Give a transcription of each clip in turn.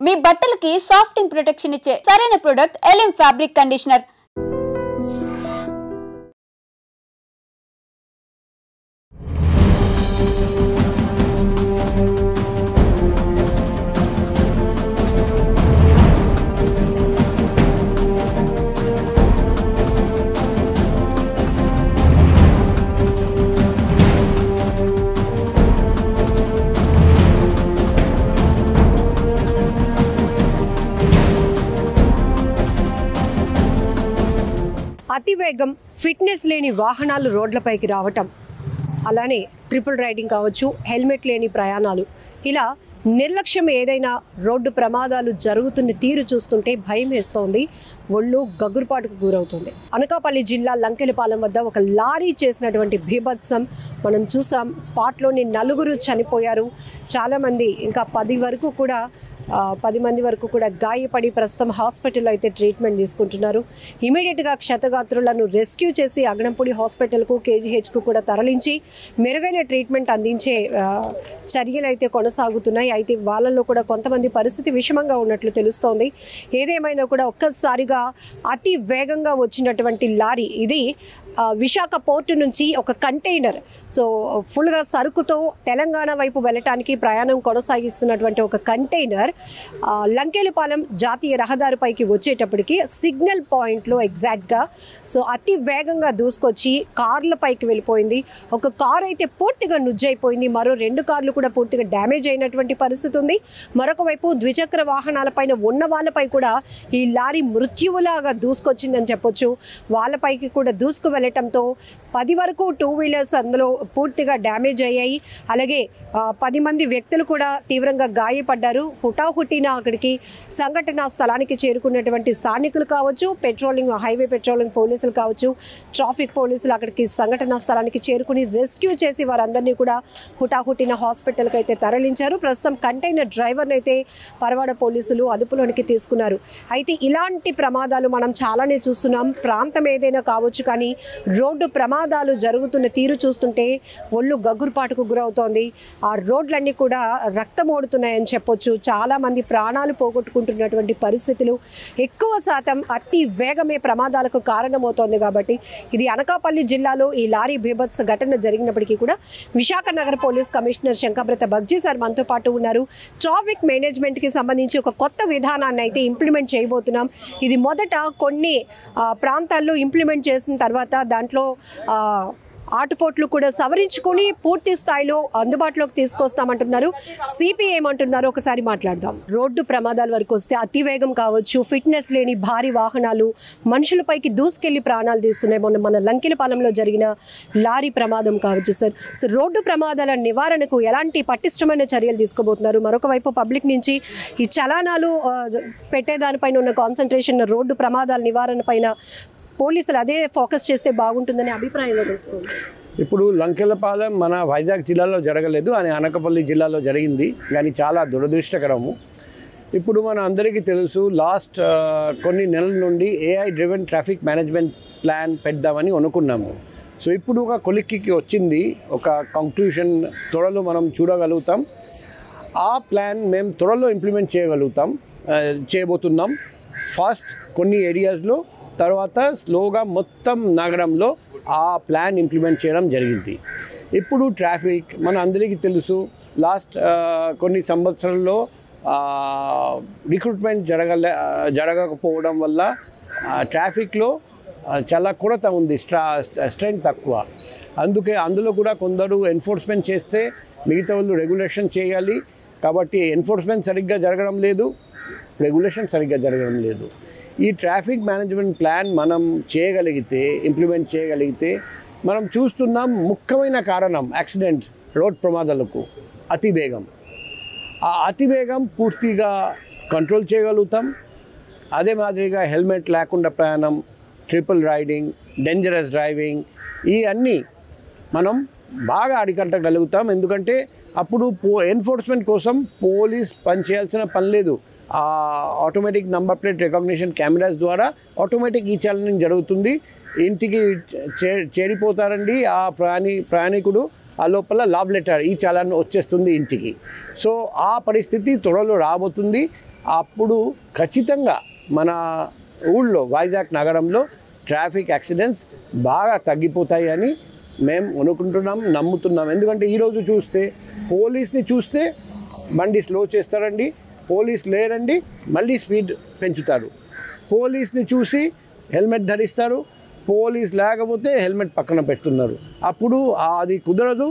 మీ బట్టలకి సాఫ్టింగ్ ప్రొటెక్షన్ ఇచ్చే సరైన ప్రొడక్ట్ ఎలిమ్ ఫ్యాబ్రిక్ కండిషనర్. అతివేగం, ఫిట్నెస్ లేని వాహనాలు రోడ్లపైకి రావటం, అలానే ట్రిపుల్ రైడింగ్ కావచ్చు, హెల్మెట్ లేని ప్రయాణాలు, ఇలా నిర్లక్ష్యం ఏదైనా రోడ్డు ప్రమాదాలు జరుగుతున్న తీరు చూస్తుంటే భయం వేస్తోంది. ఒళ్ళు గగురుపాటుకు గురవుతుంది. అనకాపల్లి జిల్లా లంకెలపాలెం వద్ద ఒక లారీ చేసినటువంటి బీభత్సం మనం చూసాం. స్పాట్లోని 4 చనిపోయారు. చాలామంది ఇంకా 10 మంది వరకు కూడా గాయపడి ప్రస్తుతం హాస్పిటల్లో అయితే ట్రీట్మెంట్ తీసుకుంటున్నారు. ఇమీడియట్గా క్షతగాత్రులను రెస్క్యూ చేసి అగనంపూడి హాస్పిటల్కు, కేజీహెచ్కు కూడా తరలించి మెరుగైన ట్రీట్మెంట్ అందించే చర్యలు అయితే కొనసాగుతున్నాయి. అయితే వాళ్ళల్లో కూడా కొంతమంది పరిస్థితి విషమంగా ఉన్నట్లు తెలుస్తోంది. ఏదేమైనా కూడా ఒక్కసారిగా అతి వేగంగా వచ్చినటువంటి లారీ ఇది విశాఖ పోర్టు నుంచి ఒక కంటైనర్ ఫుల్గా సరుకుతో తెలంగాణ వైపు వెళ్ళటానికి ప్రయాణం కొనసాగిస్తున్నటువంటి ఒక కంటైనర్ లంకెలపాలెం జాతీయ రహదారిపైకి వచ్చేటప్పటికి సిగ్నల్ పాయింట్లో ఎగ్జాక్ట్గా అతి వేగంగా దూసుకొచ్చి కార్లపైకి వెళ్ళిపోయింది. ఒక కారు అయితే పూర్తిగా నుజ్జైపోయింది. మరో 2 కార్లు కూడా పూర్తిగా డ్యామేజ్ అయినటువంటి పరిస్థితి ఉంది. మరొక వైపు ద్విచక్ర వాహనాలపైన ఉన్న వాళ్ళపై కూడా ఈ లారీ మృత్యువులాగా దూసుకొచ్చిందని చెప్పొచ్చు. వాళ్ళపైకి కూడా దూసుకు వెళ్ళటంతో 10 వరకు 2 వీలర్స్ అందులో పూర్తిగా డ్యామేజ్ అయ్యాయి. అలాగే 10 మంది వ్యక్తులు కూడా తీవ్రంగా గాయపడ్డారు. హుటాహుటిన అక్కడికి సంఘటనా స్థలానికి చేరుకున్నటువంటి స్థానికులు కావచ్చు, హైవే పెట్రోలింగ్ పోలీసులు కావచ్చు, ట్రాఫిక్ పోలీసులు అక్కడికి సంఘటనా స్థలానికి చేరుకుని రెస్క్యూ చేసి వారందరినీ కూడా హుటాహుటిన హాస్పిటల్కి అయితే తరలించారు. ప్రస్తుతం కంటైనర్ డ్రైవర్ని అయితే పరవాడ పోలీసులు అదుపులోనికి తీసుకున్నారు. అయితే ఇలాంటి ప్రమాదాలు మనం చాలానే చూస్తున్నాం. ప్రాంతం ఏదైనా కావచ్చు, కానీ రోడ్డు ప్రమాదాలు జరుగుతున్న తీరు చూస్తుంటే ఒళ్ళు గగురుపాటుకు గురవుతోంది. ఆ రోడ్లన్నీ కూడా రక్తమోడుతున్నాయని చెప్పొచ్చు. చాలామంది ప్రాణాలు పోగొట్టుకుంటున్నటువంటి పరిస్థితులు, ఎక్కువ శాతం అతి వేగమే ప్రమాదాలకు కారణమవుతోంది. కాబట్టి ఇది అనకాపల్లి జిల్లాలో ఈ లారీ బీభత్స ఘటన జరిగినప్పటికీ కూడా విశాఖ నగర పోలీస్ కమిషనర్ శంకబ్రత బగ్జీ సార్ మనతో పాటు ఉన్నారు. ట్రాఫిక్ మేనేజ్మెంట్కి సంబంధించి ఒక కొత్త విధానాన్ని అయితే ఇంప్లిమెంట్ చేయబోతున్నాం. ఇది మొదట కొన్ని ప్రాంతాల్లో ఇంప్లిమెంట్ చేసిన తర్వాత దాంట్లో ఆటుపోట్లు కూడా సవరించుకొని పూర్తి స్థాయిలో అందుబాటులోకి తీసుకొస్తామంటున్నారు. సిపి ఏమంటున్నారు ఒకసారి మాట్లాడదాం. రోడ్డు ప్రమాదాల వరకు వస్తే అతివేగం కావచ్చు, ఫిట్నెస్ లేని భారీ వాహనాలు మనుషులపైకి దూసుకెళ్లి ప్రాణాలు తీస్తున్నాయి. మన లంకెలపాలెంలో జరిగిన లారీ ప్రమాదం కావచ్చు సార్. రోడ్డు ప్రమాదాల నివారణకు ఎలాంటి పటిష్టమైన చర్యలు తీసుకోబోతున్నారు? మరొక వైపు పబ్లిక్ నుంచి ఈ చలానాలు పెట్టేదానిపైన ఉన్న కాన్సన్ట్రేషన్ రోడ్డు ప్రమాదాల నివారణ పైన పోలీసులు అదే ఫోకస్ చేస్తే బాగుంటుందనే అభిప్రాయంలో వస్తుంది. ఇప్పుడు లంకెలపాలెం మన వైజాగ్ జిల్లాలో జరగలేదు, అని అనకాపల్లి జిల్లాలో జరిగింది. కానీ చాలా దురదృష్టకరము. ఇప్పుడు మన అందరికీ తెలుసు, లాస్ట్ కొన్ని నెలల నుండి AI driven traffic management plan పెడదామని అనుకున్నాము. ఇప్పుడు ఒక కొలిక్కి వచ్చింది, ఒక కంక్లూషన్ త్వరలో మనం చూడగలుగుతాం. ఆ ప్లాన్ మేము త్వరలో ఇంప్లిమెంట్ చేయబోతున్నాం. ఫస్ట్ కొన్ని ఏరియాస్లో, తర్వాత స్లోగా మొత్తం నగరంలో ఆ ప్లాన్ ఇంప్లిమెంట్ చేయడం జరిగింది. ఇప్పుడు ట్రాఫిక్ మన అందరికీ తెలుసు, లాస్ట్ కొన్ని సంవత్సరాల్లో రిక్రూట్మెంట్ జరగకపోవడం వల్ల ట్రాఫిక్లో చాలా కొరత ఉంది, స్ట్రెంగ్త్ తక్కువ. అందులో కూడా కొందరు ఎన్ఫోర్స్మెంట్ చేస్తే మిగతా వాళ్ళు రెగ్యులేషన్ చేయాలి. కాబట్టి ఎన్ఫోర్స్మెంట్ సరిగ్గా జరగడం లేదు, రెగ్యులేషన్ సరిగ్గా జరగడం లేదు. ఈ ట్రాఫిక్ మేనేజ్మెంట్ ప్లాన్ మనం ఇంప్లిమెంట్ చేయగలిగితే మనం చూస్తున్నాం ముఖ్యమైన కారణం యాక్సిడెంట్, రోడ్ ప్రమాదాలకు అతివేగం. ఆ అతివేగం పూర్తిగా కంట్రోల్ చేయగలుగుతాం. అదే మాదిరిగా హెల్మెట్ లేకుండా ప్రయాణం, ట్రిపుల్ రైడింగ్, డేంజరస్ డ్రైవింగ్, ఇవన్నీ మనం బాగా అరికట్టగలుగుతాం. ఎందుకంటే అప్పుడు ఎన్ఫోర్స్మెంట్ కోసం పోలీస్ పనిచేయాల్సిన పని లేదు. Automatic number plate recognition cameras ద్వారా ఆటోమేటిక్ ఈ చాలనింగ్ జరుగుతుంది. ఇంటికి చేరిపోతారండి ఆ ప్రయాణికుడు. ఆ లోపల లవ్ లెటర్ ఈ చాలాన్ వచ్చేస్తుంది ఇంటికి. సో ఆ పరిస్థితి త్వరలో రాబోతుంది. అప్పుడు ఖచ్చితంగా మన ఊళ్ళో వైజాగ్ నగరంలో ట్రాఫిక్ యాక్సిడెంట్స్ బాగా తగ్గిపోతాయి అని మేము అనుకుంటున్నాం, నమ్ముతున్నాం. ఎందుకంటే ఈరోజు చూస్తే పోలీస్ని చూస్తే బండి స్లో చేస్తారండి, పోలీస్ లేరండి మళ్ళీ స్పీడ్ పెంచుతారు, పోలీస్ని చూసి హెల్మెట్ ధరిస్తారు, పోలీస్ లేకపోతే హెల్మెట్ పక్కన పెడుతున్నారు. అప్పుడు అది కుదరదు.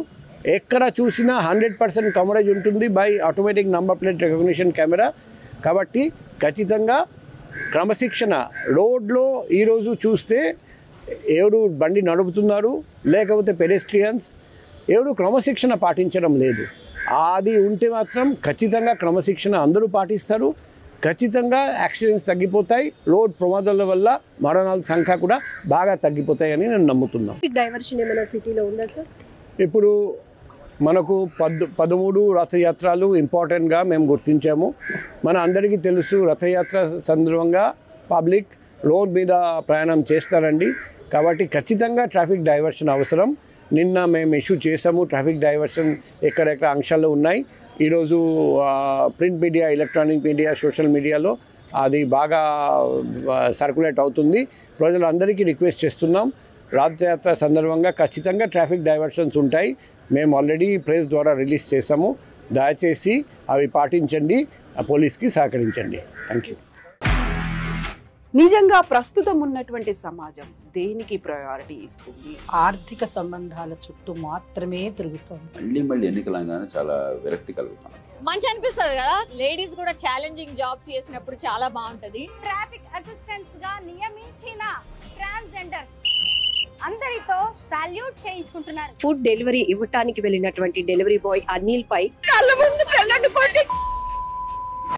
ఎక్కడ చూసినా 100% కవరేజ్ ఉంటుంది by automatic number plate recognition camera. కాబట్టి ఖచ్చితంగా క్రమశిక్షణ రోడ్లో ఈరోజు చూస్తే ఎవరు బండి నడుపుతున్నారు లేకపోతే పెడెస్ట్రియన్స్ ఎవరు క్రమశిక్షణ పాటించడం లేదు. అది ఉంటే మాత్రం ఖచ్చితంగా క్రమశిక్షణ అందరూ పాటిస్తారు, ఖచ్చితంగా యాక్సిడెంట్స్ తగ్గిపోతాయి, రోడ్ ప్రమాదాల వల్ల మరణాల సంఖ్య కూడా బాగా తగ్గిపోతాయని నేను నమ్ముతున్నాను. డైవర్షన్ ఏమైనా సిటీలో ఉందా సార్? ఇప్పుడు మనకు 13 రథయాత్రలు ఇంపార్టెంట్గా మేము గుర్తించాము. మన అందరికీ తెలుసు రథయాత్ర సందర్భంగా పబ్లిక్ రోడ్ మీద ప్రయాణం చేస్తారండి. కాబట్టి ఖచ్చితంగా ట్రాఫిక్ డైవర్షన్ అవసరం. నిన్న మేము ఇష్యూ చేసాము ట్రాఫిక్ డైవర్షన్ ఎక్కడెక్కడ అంశాలు ఉన్నాయి. ఈరోజు print media, electronic media, social మీడియాలో అది బాగా సర్క్యులేట్ అవుతుంది. ప్రజలందరికీ రిక్వెస్ట్ చేస్తున్నాం, రథయాత్ర సందర్భంగా ఖచ్చితంగా ట్రాఫిక్ డైవర్షన్స్ ఉంటాయి. మేము ఆల్రెడీ ప్రెస్ ద్వారా రిలీజ్ చేసాము. దయచేసి అవి పాటించండి, పోలీస్కి సహకరించండి. Thank you. నిజంగా ప్రస్తుతం ఉన్నటువంటి సమాజం దేనికి ప్రయారిటీ ఇస్తుంది? ఆర్థిక సంబంధాల చుట్టూ మాత్రమే తిరుగుతుంది. మళ్ళీ ఎన్నికలంగానే చాలా విరక్తి కలుగుతాం. మంచి అనిపిస్తుంది కదా, లేడీస్ కూడా ఛాలెంజింగ్ జాబ్స్ చేసినప్పుడు చాలా బాగుంటది. ట్రాఫిక్ అసిస్టెంట్స్ గా నియమించిన ట్రాన్స్జెండర్స్ అందరితో సాల్యూట్ చేయించుకుంటున్నారు. ఫుడ్ డెలివరీ ఇవ్వటానికి వెళ్ళినటువంటి డెలివరీ బాయ్ అనిల్ పై కళ్ళ ముందు పెళ్ళండి